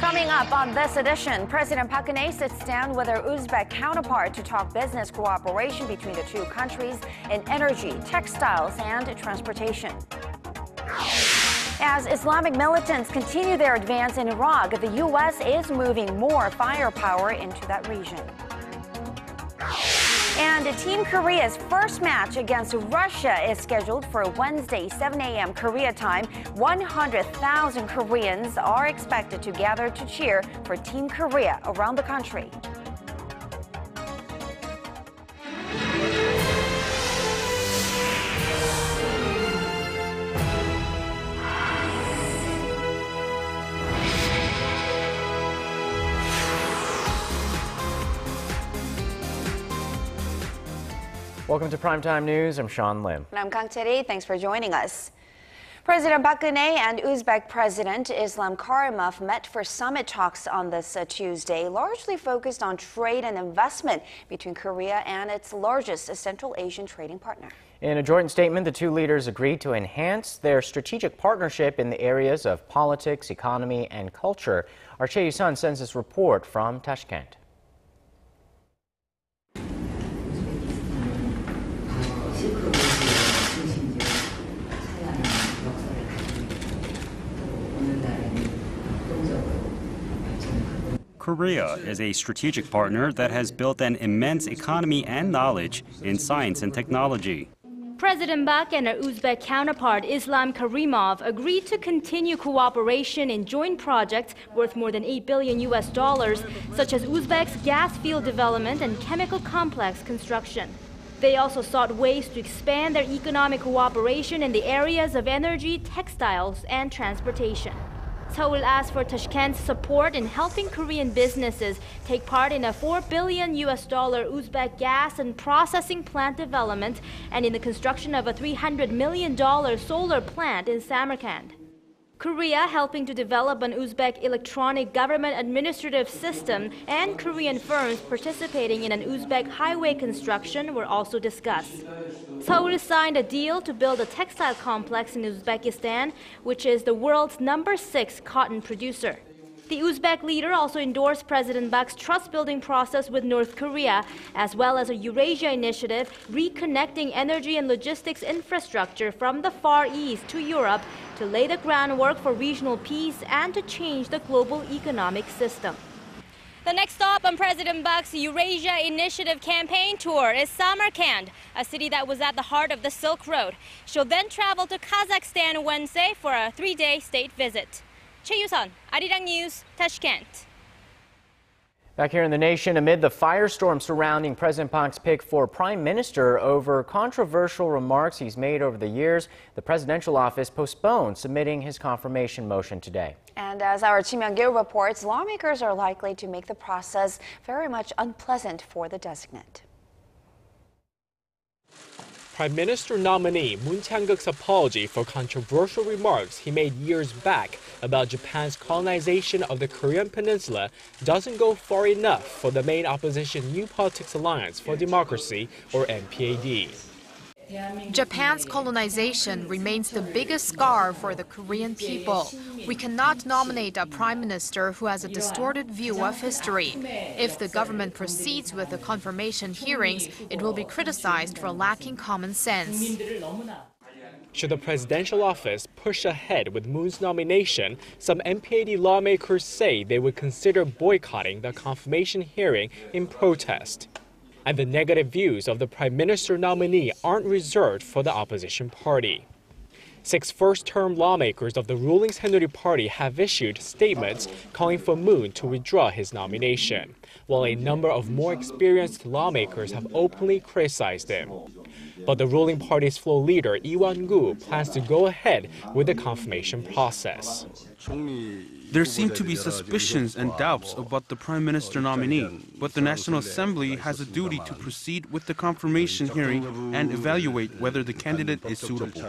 Coming up on this edition, President Park Geun-hye sits down with her Uzbek counterpart to talk business cooperation between the two countries in energy, textiles, and transportation. As Islamic militants continue their advance in Iraq, the U.S. is moving more firepower into that region. And Team Korea's first match against Russia is scheduled for Wednesday, 7 a.m. Korea time. 100,000 Koreans are expected to gather to cheer for Team Korea around the country. Welcome to Primetime News. I'm Sean Lim. And I'm Kang Tae-ri. Thanks for joining us. President Park Geun-hye and Uzbek President Islam Karimov met for summit talks on this Tuesday, largely focused on trade and investment between Korea and its largest Central Asian trading partner. In a joint statement, the two leaders agreed to enhance their strategic partnership in the areas of politics, economy, and culture. Our Chae Yu-sun sends this report from Tashkent. Korea is a strategic partner that has built an immense economy and knowledge in science and technology. President Park and her Uzbek counterpart Islam Karimov agreed to continue cooperation in joint projects worth more than $8 billion, such as Uzbek's gas field development and chemical complex construction. They also sought ways to expand their economic cooperation in the areas of energy, textiles, and transportation. Seoul asked for Tashkent's support in helping Korean businesses take part in a $4 billion Uzbek gas and processing plant development and in the construction of a $300 million solar plant in Samarkand. Korea helping to develop an Uzbek electronic government administrative system and Korean firms participating in an Uzbek highway construction were also discussed. Seoul signed a deal to build a textile complex in Uzbekistan, which is the world's #6 cotton producer. The Uzbek leader also endorsed President Park's trust-building process with North Korea, as well as a Eurasia initiative reconnecting energy and logistics infrastructure from the Far East to Europe to lay the groundwork for regional peace and to change the global economic system. The next stop on President Park's Eurasia Initiative campaign tour is Samarkand, a city that was at the heart of the Silk Road. She'll then travel to Kazakhstan Wednesday for a 3-day state visit. Chae Yu-sun, Arirang News, Tashkent. Back here in the nation, amid the firestorm surrounding President Park's pick for prime minister over controversial remarks he's made over the years, the presidential office postponed submitting his confirmation motion today. And as our Kim Young-gil reports, lawmakers are likely to make the process very much unpleasant for the designate. Prime Minister nominee Moon Chang-geuk's apology for controversial remarks he made years back about Japan's colonization of the Korean peninsula doesn't go far enough for the main opposition New Politics Alliance for Democracy, or NPAD. Japan's colonization remains the biggest scar for the Korean people. We cannot nominate a prime minister who has a distorted view of history. If the government proceeds with the confirmation hearings, it will be criticized for lacking common sense. Should the presidential office push ahead with Moon's nomination, some NPAD lawmakers say they would consider boycotting the confirmation hearing in protest. And the negative views of the prime minister nominee aren't reserved for the opposition party. 6 first-term lawmakers of the ruling Saenuri Party have issued statements calling for Moon to withdraw his nomination, while a number of more experienced lawmakers have openly criticized him. But the ruling party's floor leader, Lee Won-gu, plans to go ahead with the confirmation process. There seem to be suspicions and doubts about the Prime Minister nominee, but the National Assembly has a duty to proceed with the confirmation hearing and evaluate whether the candidate is suitable.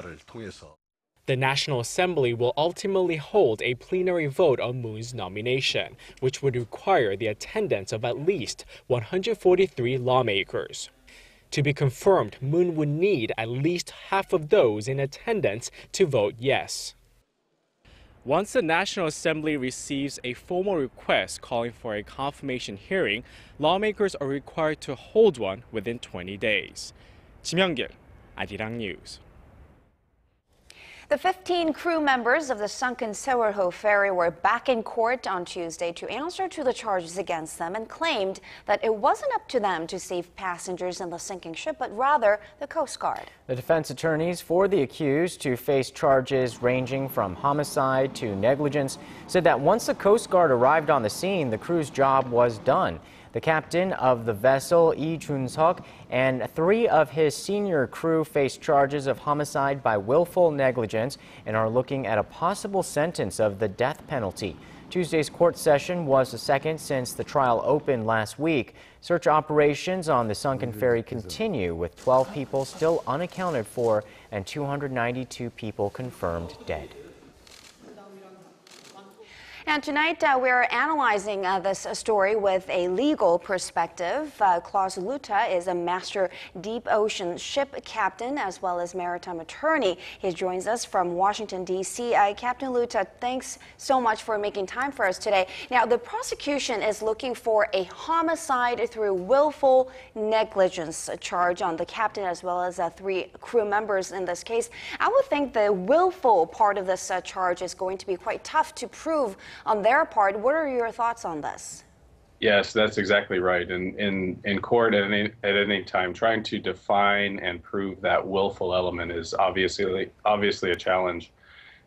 The National Assembly will ultimately hold a plenary vote on Moon's nomination, which would require the attendance of at least 143 lawmakers. To be confirmed, Moon would need at least half of those in attendance to vote yes. Once the National Assembly receives a formal request calling for a confirmation hearing, lawmakers are required to hold one within 20 days. 김영길, Arirang News. The 15 crew members of the sunken Sewol-ho ferry were back in court on Tuesday to answer to the charges against them and claimed that it wasn't up to them to save passengers in the sinking ship, but rather the Coast Guard. The defense attorneys for the accused, to face charges ranging from homicide to negligence, said that once the Coast Guard arrived on the scene, the crew's job was done. The captain of the vessel, Lee Jun-seok, and 3 of his senior crew face charges of homicide by willful negligence and are looking at a possible sentence of the death penalty. Tuesday's court session was the second since the trial opened last week. Search operations on the sunken ferry continue, with 12 people still unaccounted for and 292 people confirmed dead. And tonight, we're analyzing this story with a legal perspective. Klaus Luta is a master deep ocean ship captain as well as maritime attorney. He joins us from Washington, D.C. Captain Luta, thanks so much for making time for us today. Now, the prosecution is looking for a homicide through willful negligence charge on the captain as well as 3 crew members in this case. I would think the willful part of this charge is going to be quite tough to prove on their part. What are your thoughts on this? Yes, that's exactly right. In court at any time, trying to define and prove that willful element is obviously a challenge.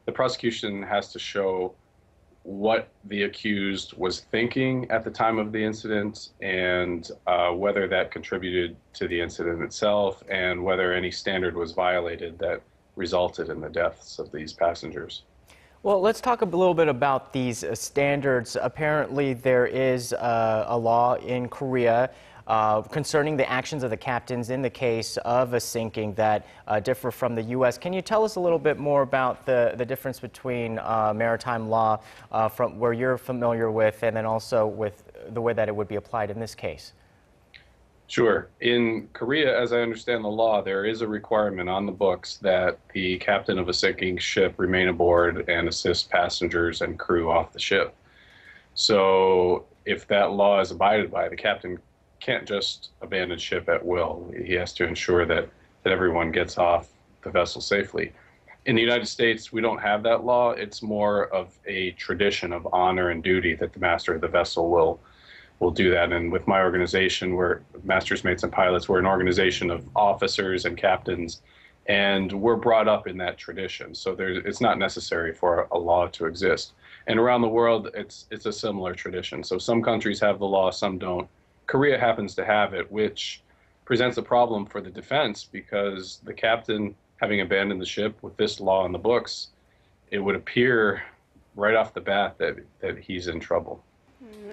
The prosecution has to show what the accused was thinking at the time of the incident and whether that contributed to the incident itself and whether any standard was violated that resulted in the deaths of these passengers. Well, let's talk a little bit about these standards. Apparently, there is a law in Korea concerning the actions of the captains in the case of a sinking that differ from the U.S. Can you tell us a little bit more about the difference between maritime law from where you're familiar with and then also with the way that it would be applied in this case? Sure. In Korea, as I understand the law, there is a requirement on the books that the captain of a sinking ship remain aboard and assist passengers and crew off the ship. So if that law is abided by, the captain can't just abandon ship at will. He has to ensure that everyone gets off the vessel safely. In the United States, we don't have that law. It's more of a tradition of honor and duty that the master of the vessel will do that. And with my organization, we're Masters, Mates, and Pilots. We're an organization of officers and captains, and we're brought up in that tradition. So it's not necessary for a law to exist. And around the world, it's a similar tradition. So some countries have the law, some don't. Korea happens to have it, which presents a problem for the defense because the captain, having abandoned the ship with this law in the books, it would appear right off the bat that he's in trouble.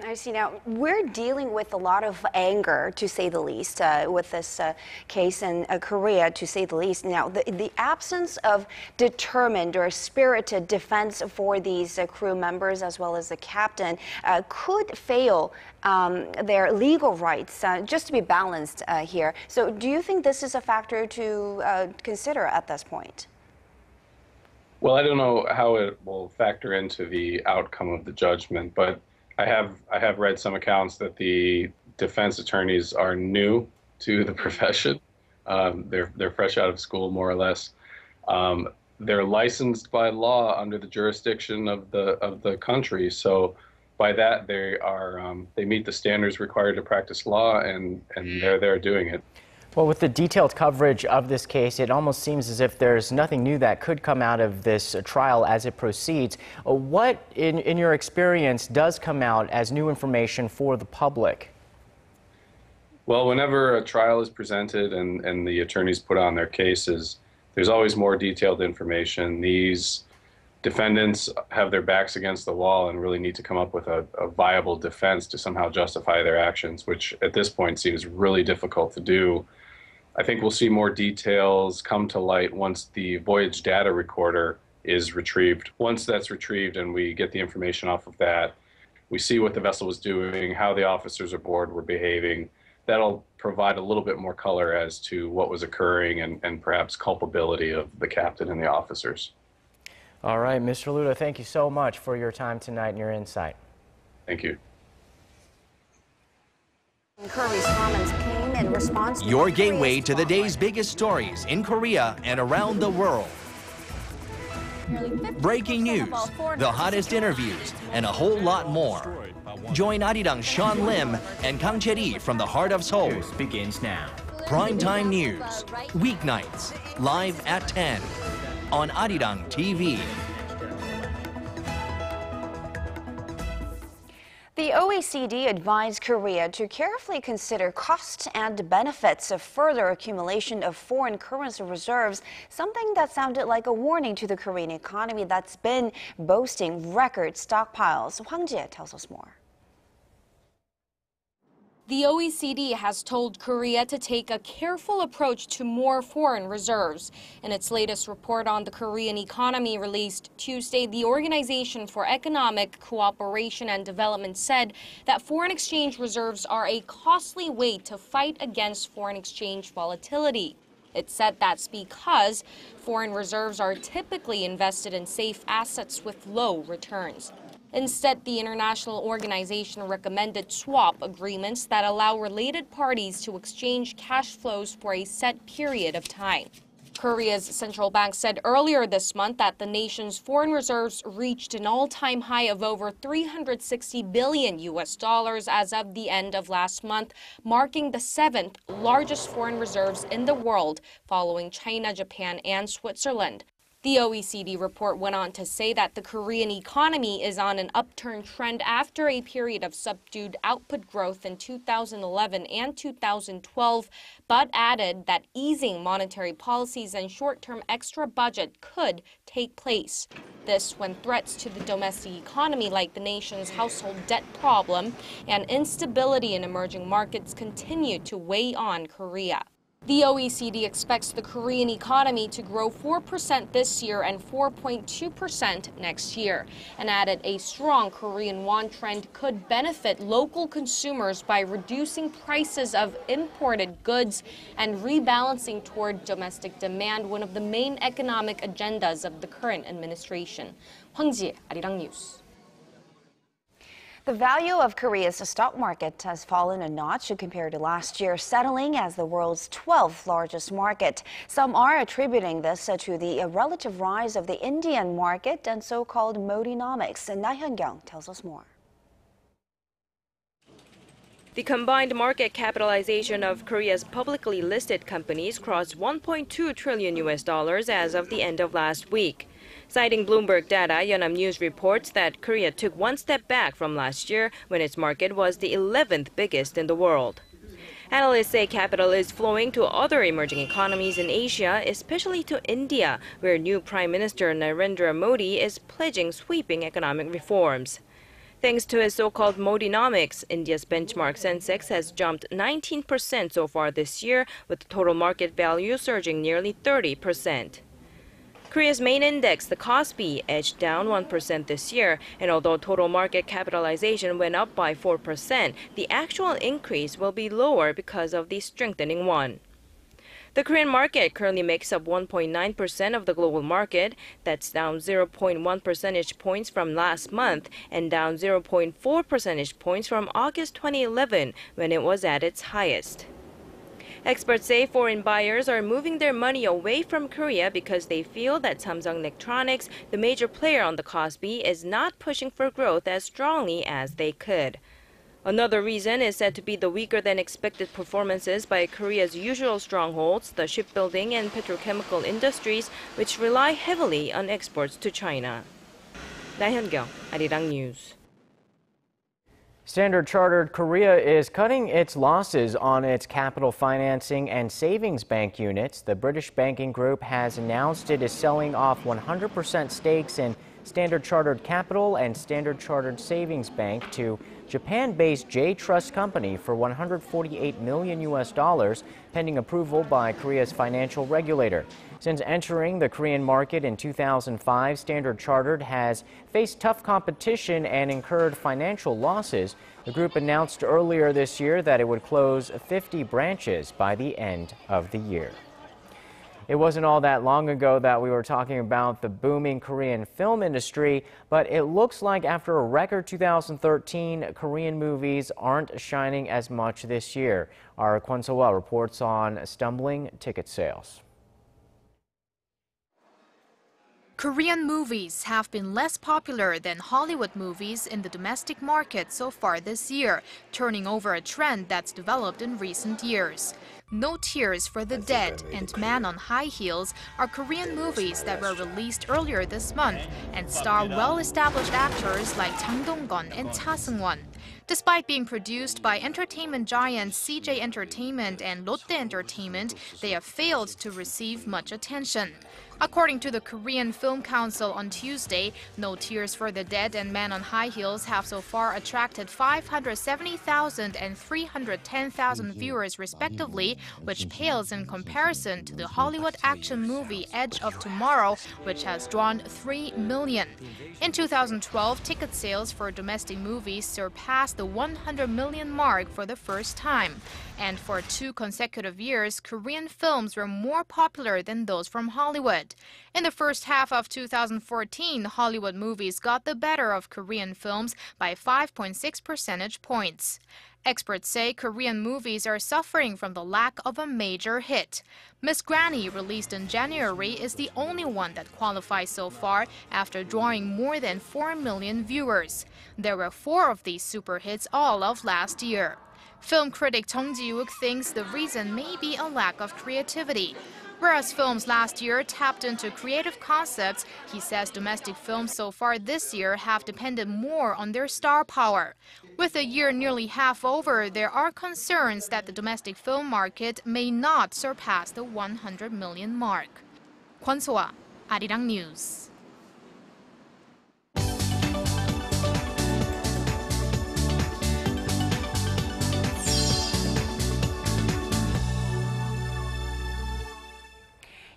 I see. Now, we're dealing with a lot of anger, to say the least, with this case in Korea, to say the least. Now, the absence of determined or spirited defense for these crew members as well as the captain could fail their legal rights, just to be balanced here. So do you think this is a factor to consider at this point? Well, I don't know how it will factor into the outcome of the judgment, but I have read some accounts that the defense attorneys are new to the profession. They're fresh out of school, more or less. They're licensed by law under the jurisdiction of the country. So by that, they meet the standards required to practice law, and they're there doing it. Well, with the detailed coverage of this case, it almost seems as if there's nothing new that could come out of this trial as it proceeds. What, in your experience, does come out as new information for the public? Well, whenever a trial is presented and the attorneys put on their cases, there's always more detailed information. These defendants have their backs against the wall and really need to come up with a viable defense to somehow justify their actions, which at this point seems really difficult to do. I think we'll see more details come to light once the voyage data recorder is retrieved. Once that's retrieved and we get the information off of that, we see what the vessel was doing, how the officers aboard were behaving. That'll provide a little bit more color as to what was occurring and perhaps culpability of the captain and the officers. All right, Mr. Luda, thank you so much for your time tonight and your insight. Thank you. Curry's comments came in response to your gateway to the day's biggest stories in Korea and around the world. Breaking news, the hottest interviews, and a whole lot more. Join Arirang Sean Lim and Kang Chae-ri from the heart of Seoul. Begins now. Primetime news, weeknights, live at 10 on Arirang TV. The OECD advised Korea to carefully consider costs and benefits of further accumulation of foreign currency reserves, something that sounded like a warning to the Korean economy that's been boasting record stockpiles. Hwang Ji tells us more. The OECD has told Korea to take a careful approach to more foreign reserves. In its latest report on the Korean economy released Tuesday, the Organization for Economic Cooperation and Development said that foreign exchange reserves are a costly way to fight against foreign exchange volatility. It said that's because foreign reserves are typically invested in safe assets with low returns. Instead, the international organization recommended swap agreements that allow related parties to exchange cash flows for a set period of time. Korea's central bank said earlier this month that the nation's foreign reserves reached an all-time high of over $360 billion as of the end of last month, marking the seventh largest foreign reserves in the world, following China, Japan, and Switzerland. The OECD report went on to say that the Korean economy is on an upturn trend after a period of subdued output growth in 2011 and 2012, but added that easing monetary policies and short-term extra budget could take place. This when threats to the domestic economy like the nation's household debt problem and instability in emerging markets continue to weigh on Korea. The OECD expects the Korean economy to grow 4% this year and 4.2% next year, and added a strong Korean won trend could benefit local consumers by reducing prices of imported goods and rebalancing toward domestic demand, one of the main economic agendas of the current administration. Hwang Ji, Arirang News. The value of Korea's stock market has fallen a notch compared to last year, settling as the world's 12th largest market. Some are attributing this to the relative rise of the Indian market and so-called Modinomics. Na Hyun-kyung tells us more. The combined market capitalization of Korea's publicly listed companies crossed $1.2 trillion as of the end of last week. Citing Bloomberg data, Yonhap News reports that Korea took one step back from last year when its market was the 11th biggest in the world. Analysts say capital is flowing to other emerging economies in Asia, especially to India, where new Prime Minister Narendra Modi is pledging sweeping economic reforms. Thanks to his so-called Modinomics, India's benchmark Sensex has jumped 19% so far this year, with total market value surging nearly 30%. Korea's main index, the Kospi, edged down 1% this year, and although total market capitalization went up by 4%, the actual increase will be lower because of the strengthening won. The Korean market currently makes up 1.9% of the global market. That's down 0.1 percentage points from last month and down 0.4 percentage points from August 2011, when it was at its highest. Experts say foreign buyers are moving their money away from Korea because they feel that Samsung Electronics, the major player on the Kospi, is not pushing for growth as strongly as they could. Another reason is said to be the weaker than expected performances by Korea's usual strongholds, the shipbuilding and petrochemical industries, which rely heavily on exports to China. Na Hyun-kyung, Arirang News. Standard Chartered Korea is cutting its losses on its capital financing and savings bank units. The British banking group has announced it is selling off 100% stakes in Standard Chartered Capital and Standard Chartered Savings Bank to Japan-based J-Trust Company for $148 million, pending approval by Korea's financial regulator. Since entering the Korean market in 2005, Standard Chartered has faced tough competition and incurred financial losses. The group announced earlier this year that it would close 50 branches by the end of the year. It wasn't all that long ago that we were talking about the booming Korean film industry, but it looks like after a record 2013, Korean movies aren't shining as much this year. Our Kwon So-woo reports on stumbling ticket sales. Korean movies have been less popular than Hollywood movies in the domestic market so far this year, turning over a trend that's developed in recent years. No Tears for the Dead and Man on High Heels are Korean movies that were released earlier this month and star well-established actors like Jang Dong-gun and Cha Seung-won. Despite being produced by entertainment giants CJ Entertainment and Lotte Entertainment, they have failed to receive much attention. According to the Korean Film Council on Tuesday, No Tears for the Dead and Man on High Heels have so far attracted 570,000 and 310,000 viewers respectively, which pales in comparison to the Hollywood action movie Edge of Tomorrow, which has drawn 3 million. In 2012, ticket sales for domestic movies surpassed the 100 million mark for the first time. And for 2 consecutive years, Korean films were more popular than those from Hollywood. In the first half of 2014, Hollywood movies got the better of Korean films by 5.6 percentage points. Experts say Korean movies are suffering from the lack of a major hit. Miss Granny, released in January, is the only one that qualifies so far after drawing more than 4 million viewers. There were 4 of these super hits all of last year. Film critic Chung Ji-wook thinks the reason may be a lack of creativity. Whereas films last year tapped into creative concepts, he says domestic films so far this year have depended more on their star power. With the year nearly half over, there are concerns that the domestic film market may not surpass the 100 million mark. Kwon So-woo, Arirang News.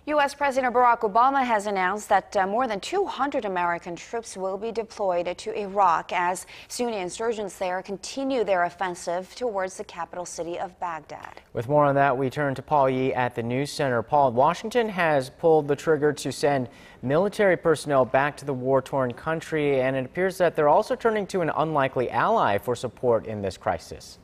U.S. President Barack Obama has announced that more than 200 American troops will be deployed to Iraq as Sunni insurgents there continue their offensive towards the capital city of Baghdad. With more on that, we turn to Paul Yi at the News Center. Paul, Washington has pulled the trigger to send military personnel back to the war-torn country, and it appears that they're also turning to an unlikely ally for support in this crisis.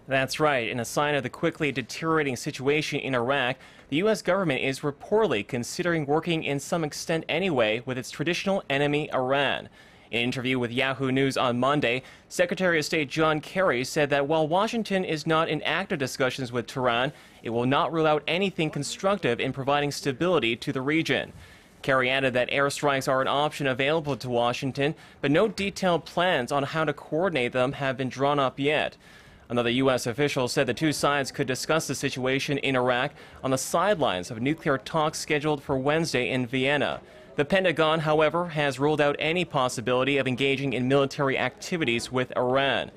That's right. In a sign of the quickly deteriorating situation in Iraq, the U.S. government is reportedly considering working in some extent anyway with its traditional enemy, Iran. In an interview with Yahoo News on Monday, Secretary of State John Kerry said that while Washington is not in active discussions with Tehran, it will not rule out anything constructive in providing stability to the region. Kerry added that airstrikes are an option available to Washington, but no detailed plans on how to coordinate them have been drawn up yet. Another U.S. official said the two sides could discuss the situation in Iraq on the sidelines of nuclear talks scheduled for Wednesday in Vienna. The Pentagon, however, has ruled out any possibility of engaging in military activities with Iran.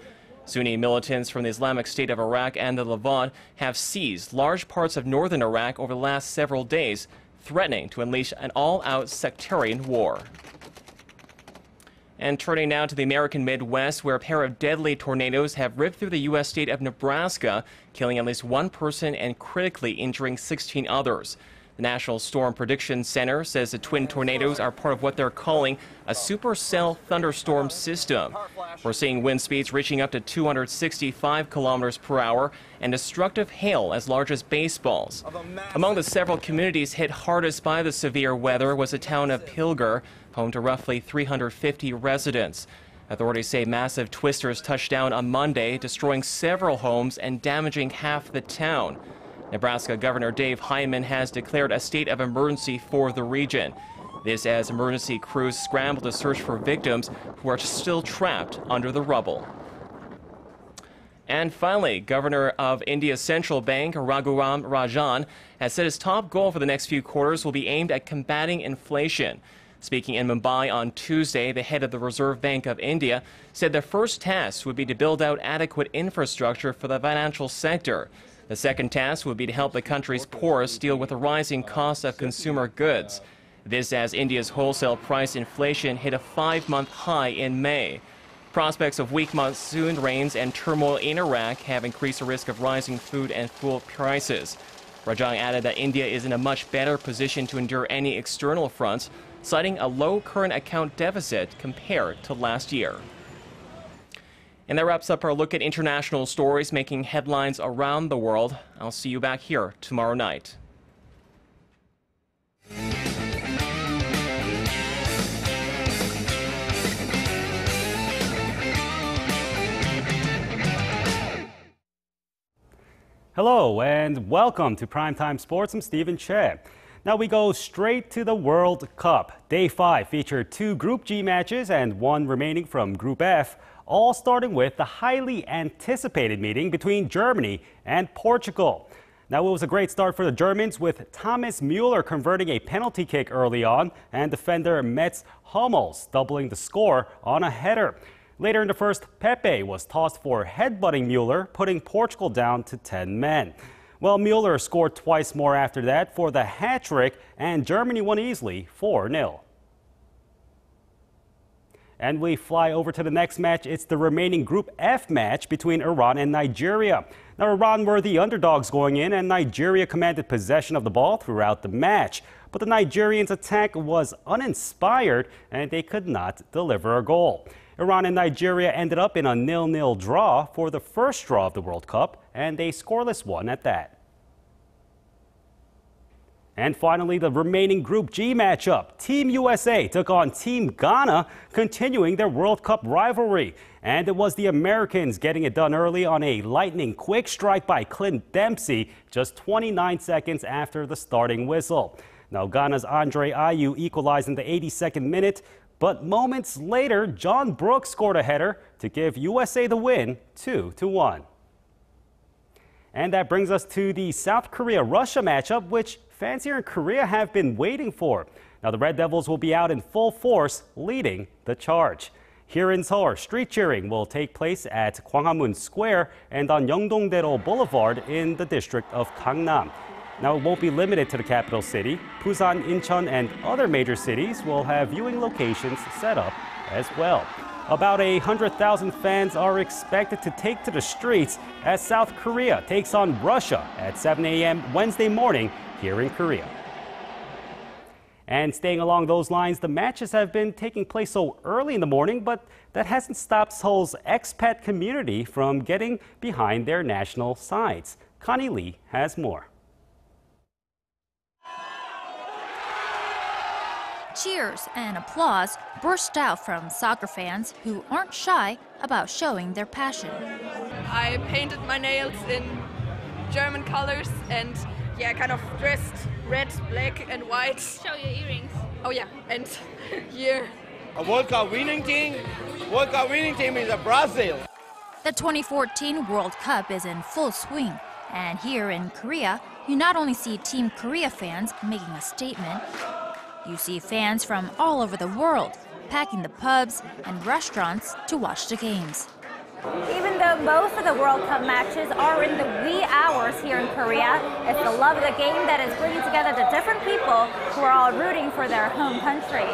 Sunni militants from the Islamic State of Iraq and the Levant have seized large parts of northern Iraq over the last several days, threatening to unleash an all-out sectarian war. And turning now to the American Midwest, where a pair of deadly tornadoes have ripped through the U.S. state of Nebraska, killing at least 1 person and critically injuring 16 others. The National Storm Prediction Center says the twin tornadoes are part of what they're calling a supercell thunderstorm system. We're seeing wind speeds reaching up to 265 kilometers per hour and destructive hail as large as baseballs. Among the several communities hit hardest by the severe weather was the town of Pilger, home to roughly 350 residents. Authorities say massive twisters touched down on Monday, destroying several homes and damaging half the town. Nebraska Governor Dave Hyman has declared a state of emergency for the region. This as emergency crews scramble to search for victims who are still trapped under the rubble. And finally, Governor of India's central bank, Raghuram Rajan, has said his top goal for the next few quarters will be aimed at combating inflation. Speaking in Mumbai on Tuesday, the head of the Reserve Bank of India said the first task would be to build out adequate infrastructure for the financial sector. The second task would be to help the country's poorest deal with the rising cost of consumer goods. This as India's wholesale price inflation hit a 5-month high in May. Prospects of weak monsoon rains and turmoil in Iraq have increased the risk of rising food and fuel prices. Rajang added that India is in a much better position to endure any external fronts, citing a low current account deficit compared to last year. And that wraps up our look at international stories making headlines around the world. I'll see you back here tomorrow night. Hello and welcome to Primetime Sports. I'm Stephen Che. Now we go straight to the World Cup. Day 5 featured 2 Group G matches and 1 remaining from Group F, all starting with the highly anticipated meeting between Germany and Portugal. Now it was a great start for the Germans, with Thomas Müller converting a penalty kick early on and defender Mats Hummels doubling the score on a header. Later in the first, Pepe was tossed for headbutting Müller, putting Portugal down to 10 men. Well, Müller scored twice more after that for the hat-trick, and Germany won easily 4-0. And we fly over to the next match. It's the remaining Group F match between Iran and Nigeria. Now, Iran were the underdogs going in, and Nigeria commanded possession of the ball throughout the match. But the Nigerians' attack was uninspired, and they could not deliver a goal. Iran and Nigeria ended up in a 0-0 draw for the first draw of the World Cup, and a scoreless one at that. And finally, the remaining Group G matchup. Team USA took on Team Ghana, continuing their World Cup rivalry. And it was the Americans getting it done early on a lightning-quick strike by Clint Dempsey, just 29 seconds after the starting whistle. Now, Ghana's Andre Ayew equalized in the 82nd minute, but moments later, John Brooks scored a header to give USA the win, 2-1. And that brings us to the South Korea-Russia matchup, which fans here in Korea have been waiting for. Now, the Red Devils will be out in full force, leading the charge. Here in Seoul, street cheering will take place at Gwanghwamun Square and on Yeongdong-daero Boulevard in the district of Gangnam. Now, it won't be limited to the capital city. Busan, Incheon, and other major cities will have viewing locations set up as well. About 100,000 fans are expected to take to the streets as South Korea takes on Russia at 7 a.m. Wednesday morning here in Korea. And staying along those lines, the matches have been taking place so early in the morning, but that hasn't stopped Seoul's expat community from getting behind their national sides. Connie Lee has more. Cheers and applause burst out from soccer fans who aren't shy about showing their passion. I painted my nails in German colors and kind of dressed red, black and white. Show your earrings. Oh yeah, and here. A World Cup winning team. World Cup winning team is Brazil. The 2014 World Cup is in full swing, and here in Korea, you not only see Team Korea fans making a statement, you see fans from all over the world packing the pubs and restaurants to watch the games. Even though most of the World Cup matches are in the wee hours here in Korea, it's the love of the game that is bringing together the different people who are all rooting for their home country.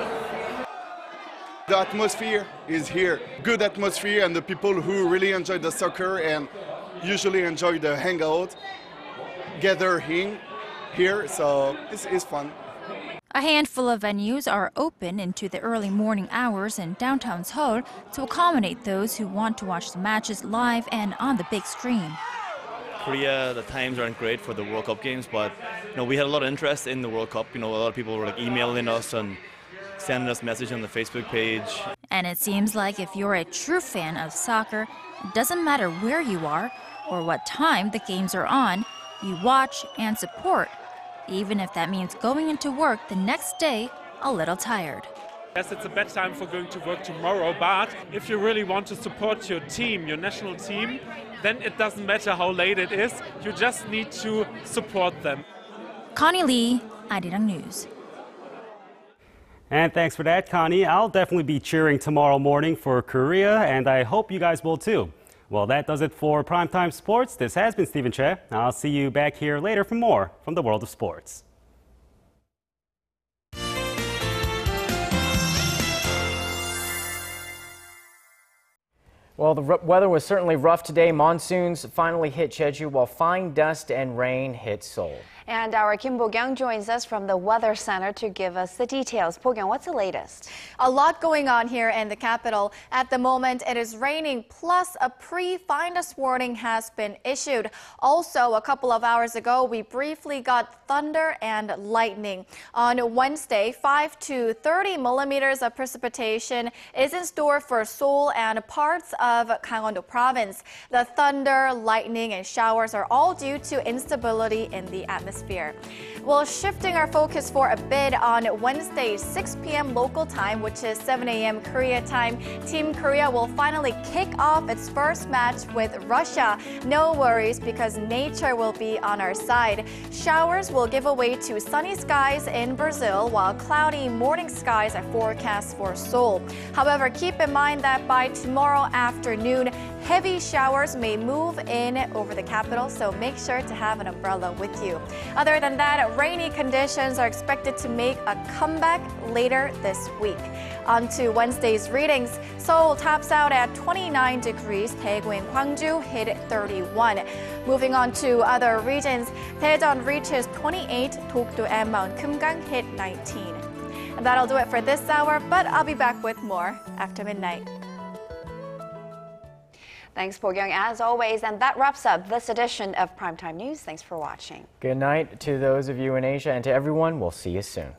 The atmosphere is here, good atmosphere, and the people who really enjoy the soccer and usually enjoy the hangout gather here, so it's fun. A handful of venues are open into the early morning hours in downtown Seoul to accommodate those who want to watch the matches live and on the big screen. Korea, the times aren't great for the World Cup games, but we had a lot of interest in the World Cup. A lot of people were emailing us and sending us messages on the Facebook page. And it seems like if you're a true fan of soccer, it doesn't matter where you are or what time the games are on, you watch and support, even if that means going into work the next day a little tired. Yes, it's a bad time for going to work tomorrow, but if you really want to support your team, your national team, then it doesn't matter how late it is, you just need to support them. Connie Lee, Arirang News. And thanks for that, Connie. I'll definitely be cheering tomorrow morning for Korea, and I hope you guys will too. Well, that does it for Primetime Sports. This has been Stephen Che. I'll see you back here later for more from the world of sports. Well, the weather was certainly rough today. Monsoons finally hit Jeju while fine dust and rain hit Seoul. And our Kim Bo-kyung joins us from the Weather Center to give us the details. Bo-kyung, what's the latest? A lot going on here in the capital. At the moment, it is raining, plus a pre-finest warning has been issued. Also, a couple of hours ago, we briefly got thunder and lightning. On Wednesday, 5 to 30 millimeters of precipitation is in store for Seoul and parts of Gangwon-do province. The thunder, lightning, and showers are all due to instability in the atmosphere. Well, shifting our focus for a bit on Wednesday, 6 p.m. local time, which is 7 a.m. Korea time, Team Korea will finally kick off its first match with Russia. No worries, because nature will be on our side. Showers will give way to sunny skies in Brazil, while cloudy morning skies are forecast for Seoul. However, keep in mind that by tomorrow afternoon, heavy showers may move in over the capital, so make sure to have an umbrella with you. Other than that, rainy conditions are expected to make a comeback later this week. On to Wednesday's readings. Seoul tops out at 29 degrees. Daegu and Gwangju hit 31. Moving on to other regions, Daejeon reaches 28, Dokdo and Mount Kumgang hit 19. And that'll do it for this hour, but I'll be back with more after midnight. Thanks, Bo-kyung, as always. And that wraps up this edition of Primetime News. Thanks for watching. Good night to those of you in Asia, and to everyone, we'll see you soon.